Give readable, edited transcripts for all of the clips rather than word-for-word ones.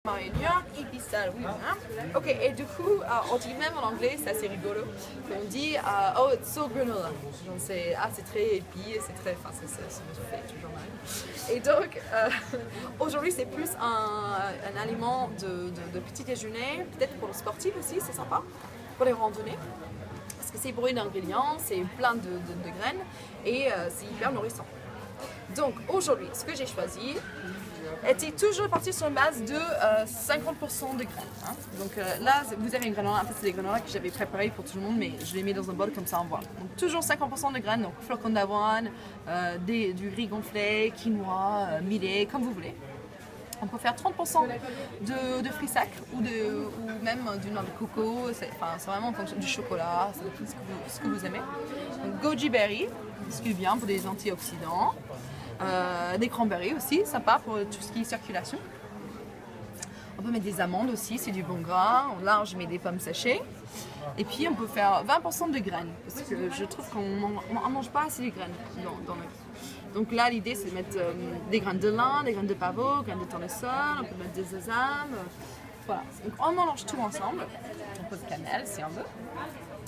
New York, hippie style, oui. Hein? Ok, et du coup, on dit même en anglais, c'est assez rigolo. On dit oh, it's so granola. Donc c'est très hippie, c'est très. Enfin, ça me fait toujours mal. Et donc, aujourd'hui, c'est plus un aliment de petit déjeuner, peut-être pour le sportif aussi, c'est sympa, pour les randonnées. Parce que c'est brûlé d'ingrédients, c'est plein de graines et c'est hyper nourrissant. Donc aujourd'hui, ce que j'ai choisi était toujours parti sur une base de 50% de graines. Hein. Donc là, vous avez une granola, en fait c'est des granolas que j'avais préparées pour tout le monde, mais je les mets dans un bol comme ça on voit. Donc toujours 50% de graines, donc flocons d'avoine, du riz gonflé, quinoa, millet, comme vous voulez. On peut faire 30% de fruits secs ou même du noix de coco, c'est vraiment en fonction du chocolat, ça dépend ce que vous aimez. Donc goji berry, ce qui est bien pour des antioxydants. Des cranberries aussi, sympa pour tout ce qui est circulation. On peut mettre des amandes aussi, c'est du bon gras. Là, je mets des pommes séchées. Et puis, on peut faire 20% de graines, parce que je trouve qu'on ne mange pas assez de graines dans la vie. Donc là, l'idée, c'est de mettre des graines de lin, des graines de pavot, des graines de tournesol, on peut mettre des sesames. Voilà. Donc, on mélange tout ensemble. Un peu de cannelle, si on veut.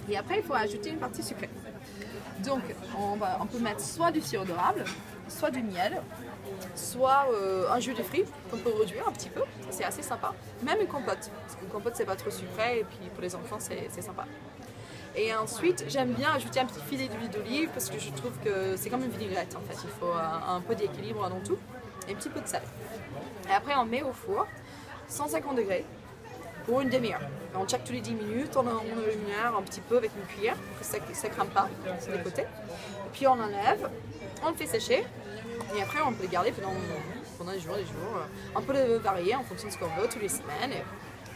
Et après, il faut ajouter une partie sucrée. Donc, on peut mettre soit du sirop d'érable, soit du miel, soit un jus de fruits qu'on peut réduire un petit peu, c'est assez sympa. Même une compote, parce qu'une compote c'est pas trop sucré et puis pour les enfants c'est sympa. Et ensuite j'aime bien ajouter un petit filet d'huile d'olive parce que je trouve que c'est comme une vinaigrette en fait, il faut un peu d'équilibre dans tout et un petit peu de sel. Et après on met au four 150 degrés pour une demi-heure. On check tous les 10 minutes, on a une lumière un petit peu avec une cuillère pour que ça ne crame pas sur les côtés. Et puis on enlève, on le fait sécher et après on peut le garder pendant des jours. On peut le varier en fonction de ce qu'on veut, toutes les semaines. Et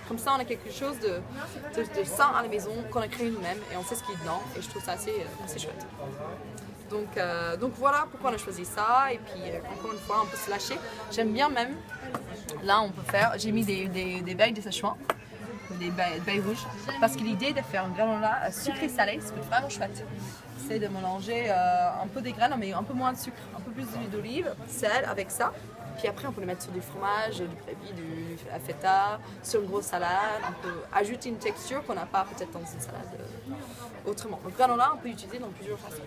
comme ça on a quelque chose de sain à la maison qu'on a créé nous-mêmes et on sait ce qu'il y a dedans et je trouve ça assez chouette. Donc voilà pourquoi on a choisi ça et puis encore une fois on peut se lâcher. J'aime bien même, là on peut faire, j'ai mis des bagues de Szechuan, des bagues rouges, parce que l'idée de faire un granola sucré-salé, c'est vraiment chouette. C'est de mélanger un peu des graines mais un peu moins de sucre, un peu plus d'huile d'olive, sel avec ça. Puis après on peut le mettre sur du fromage, du brebis, du feta, sur une grosse salade. On peut ajouter une texture qu'on n'a pas peut-être dans une salade autrement. Donc granola on peut l'utiliser dans plusieurs façons.